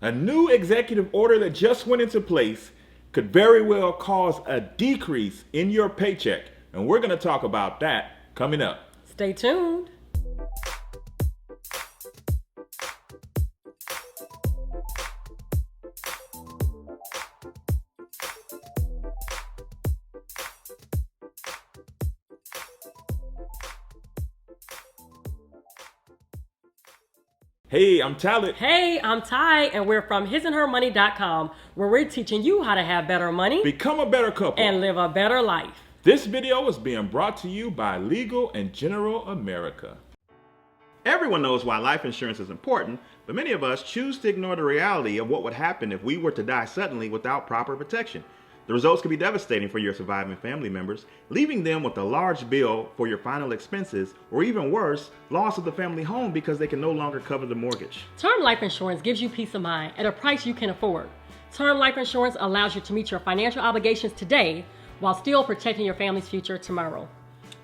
A new executive order that just went into place could very well cause a decrease in your paycheck. And we're going to talk about that coming up. Stay tuned. Hey, I'm Talent. Hey, I'm Ty, and we're from hisandhermoney.com, where we're teaching you how to have better money, Become a better couple, and live a better life. This video is being brought to you by Legal and General America. Everyone knows why life insurance is important, but many of us choose to ignore the reality of what would happen if we were to die suddenly without proper protection. The results could be devastating for your surviving family members, leaving them with a large bill for your final expenses, or even worse, loss of the family home because they can no longer cover the mortgage. Term life insurance gives you peace of mind at a price you can afford. Term life insurance allows you to meet your financial obligations today while still protecting your family's future tomorrow.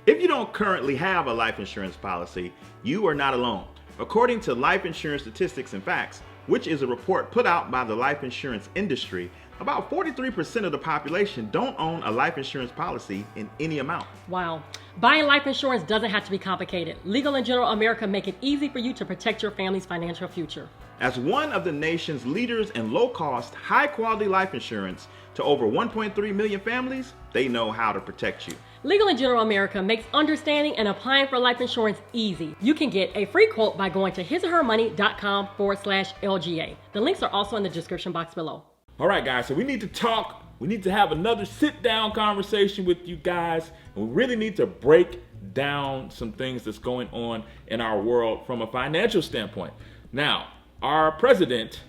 If you don't currently have a life insurance policy, you are not alone. According to Life Insurance Statistics and Facts, which is a report put out by the life insurance industry, about 43% of the population don't own a life insurance policy in any amount. Wow. Buying life insurance doesn't have to be complicated. Legal and General America make it easy for you to protect your family's financial future. As one of the nation's leaders in low-cost, high-quality life insurance to over 1.3 million families, they know how to protect you. Legal and General America makes understanding and applying for life insurance easy. You can get a free quote by going to hisandhermoney.com/LGA. The links are also in the description box below. All right, guys, so we need to talk. We need to have another sit-down conversation with you guys. And we really need to break down some things that's going on in our world from a financial standpoint. Now, our president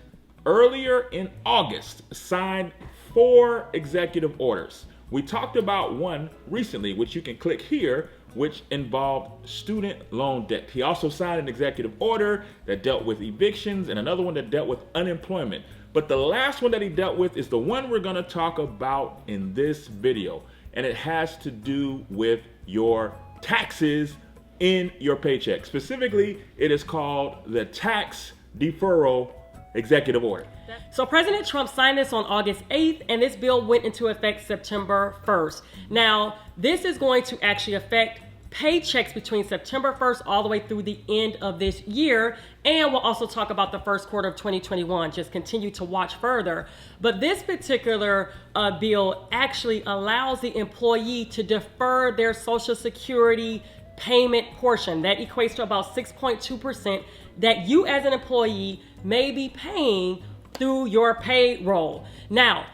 earlier in August signed 4 executive orders. We talked about one recently, which you can click here, which involved student loan debt. He also signed an executive order that dealt with evictions and another one that dealt with unemployment. But the last one that he dealt with is the one we're going to talk about in this video. And it has to do with your taxes in your paycheck. Specifically, it is called the Tax Deferral Executive Order. So President Trump signed this on August 8th, and this bill went into effect September 1st. Now, this is going to actually affect paychecks between September 1st all the way through the end of this year. And we'll also talk about the first quarter of 2021. Just continue to watch further. But this particular bill actually allows the employee to defer their Social Security payment portion. That equates to about 6.2% that you as an employee may be paying through your payroll. Now,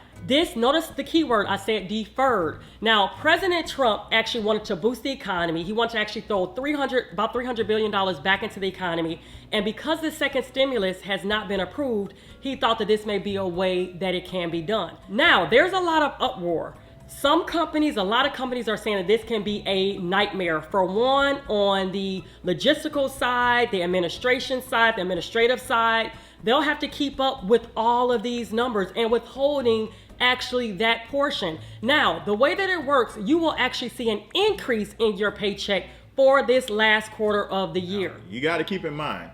notice the key word, I said deferred. Now, President Trump actually wanted to boost the economy. He wanted to actually throw about $300 billion back into the economy. And because the second stimulus has not been approved, he thought that this may be a way that it can be done. Now, there's a lot of uproar. A lot of companies are saying that this can be a nightmare. For one, on the logistical side, the administration side, the administrative side, they'll have to keep up with all of these numbers and withholding actually that portion. Now, the way that it works, you will actually see an increase in your paycheck for this last quarter of the year. You got to keep in mind,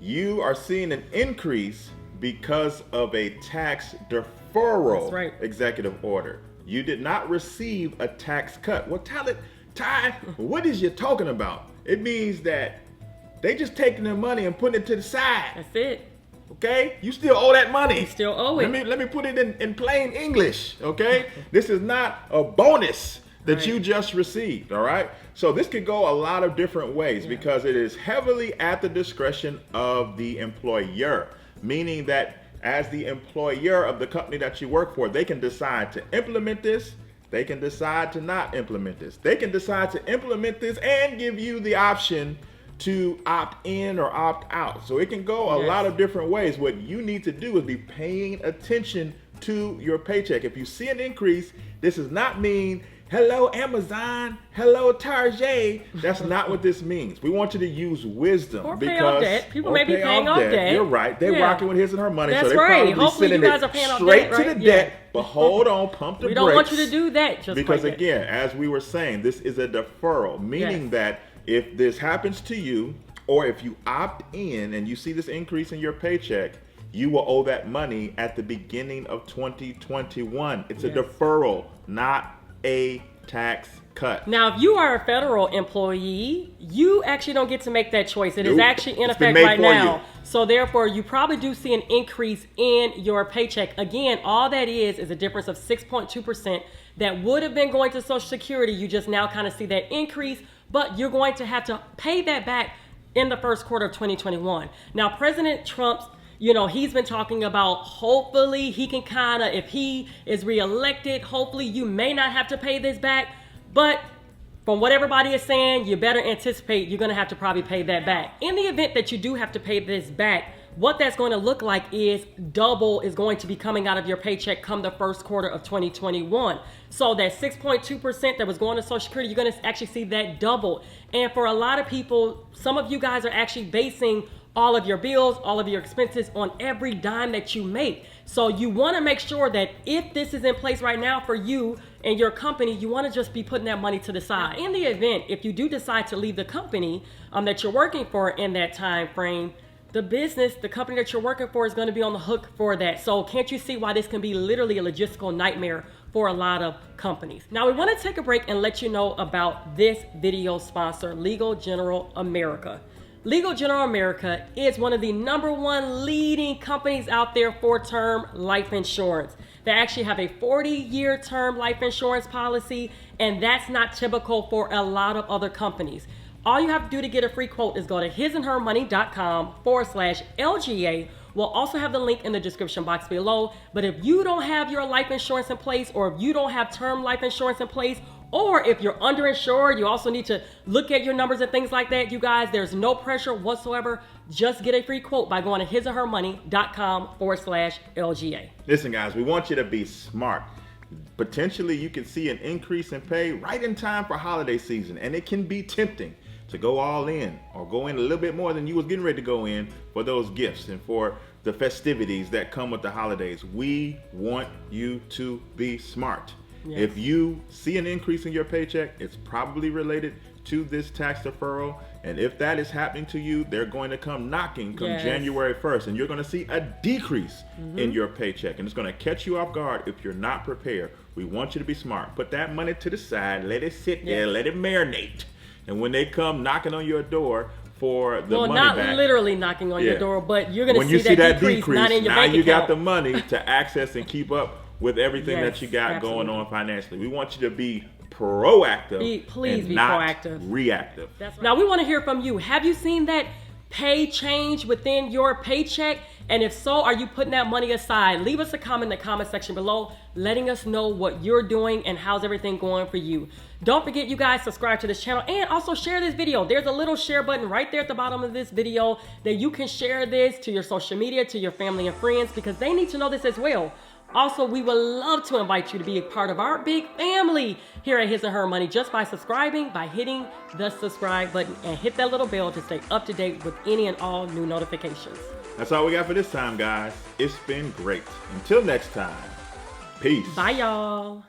you are seeing an increase because of a tax deferral executive order. You did not receive a tax cut. Well, Ty, what is you talking about? It means that they just taking their money and putting it to the side. That's it. Okay? You still owe that money. You still owe it. Let me put it in plain English, okay? This is not a bonus that you just received, all right? So this could go a lot of different ways because it is heavily at the discretion of the employer, meaning that as the employer of the company that you work for, they can decide to implement this. They can decide to not implement this. They can decide to implement this and give you the option to opt in or opt out. So it can go a lot of different ways. What you need to do is be paying attention to your paycheck. If you see an increase, this does not mean hello Amazon, hello Target. That's not what this means. We want you to use wisdom. Or pay off debt. People may be paying off debt. You're right. They're rocking with his and her money. That's so they're right. probably Hopefully sending you guys it are paying off straight debt, to the debt. But hold on, pump the brakes. We don't want you to do that because again, as we were saying, this is a deferral, meaning that if this happens to you, or if you opt in and you see this increase in your paycheck, you will owe that money at the beginning of 2021. It's a Yes. deferral, not a tax cut. Now, if you are a federal employee, you actually don't get to make that choice. It is Nope. actually in It's been effect made right for now. you. So therefore, you probably do see an increase in your paycheck. Again, all that is a difference of 6.2% that would have been going to Social Security. You just now kind of see that increase, but you're going to have to pay that back in the first quarter of 2021. Now, President Trump's he's been talking about hopefully he can kind of, if he is reelected, hopefully you may not have to pay this back. But from what everybody is saying, you better anticipate you're going to have to probably pay that back. In the event that you do have to pay this back, what that's going to look like is double is going to be coming out of your paycheck come the first quarter of 2021. So that 6.2% that was going to Social Security, you're going to actually see that double. And for a lot of people, some of you guys are actually basing all of your bills, all of your expenses on every dime that you make. So you want to make sure that if this is in place right now for you and your company, you want to just be putting that money to the side. In the event, if you do decide to leave the company that you're working for in that time frame, the company that you're working for is going to be on the hook for that. So can't you see why this can be literally a logistical nightmare for a lot of companies? Now we want to take a break and let you know about this video sponsor, Legal General America. Legal General America is one of the #1 leading companies out there for term life insurance. They actually have a 40-year term life insurance policy, and that's not typical for a lot of other companies. All you have to do to get a free quote is go to hisandhermoney.com/LGA. We'll also have the link in the description box below. But if you don't have your life insurance in place, or if you don't have term life insurance in place, or if you're underinsured, you also need to look at your numbers and things like that. You guys, there's no pressure whatsoever. Just get a free quote by going to hisandhermoney.com/LGA. Listen, guys, we want you to be smart. Potentially, you can see an increase in pay right in time for holiday season, and it can be tempting to go all in or go in a little bit more than you was getting ready to go in for those gifts and for the festivities that come with the holidays. We want you to be smart. Yes. If you see an increase in your paycheck, it's probably related to this tax deferral. And if that is happening to you, they're going to come knocking come Yes. January 1st, and you're going to see a decrease in your paycheck. And it's going to catch you off guard if you're not prepared. We want you to be smart. Put that money to the side, let it sit there, let it marinate. And when they come knocking on your door for the money not back, literally knocking on your door, but you're going when to you see that decrease, not in your now bank you account. got the money to access and keep up with everything Yes, that you got absolutely. going on financially. We want you to be proactive. Please and be not proactive. reactive. That's right. Now we want to hear from you. Have you seen that pay change within your paycheck? And if so, are you putting that money aside? Leave us a comment in the comment section below, letting us know what you're doing and how's everything going for you. Don't forget, you guys, subscribe to this channel and also share this video. There's a little share button right there at the bottom of this video that you can share this to your social media, to your family and friends, because they need to know this as well. Also, we would love to invite you to be a part of our big family here at His and Her Money just by subscribing, by hitting the subscribe button, and hit that little bell to stay up to date with any and all new notifications. That's all we got for this time, guys. It's been great. Until next time, peace. Bye, y'all.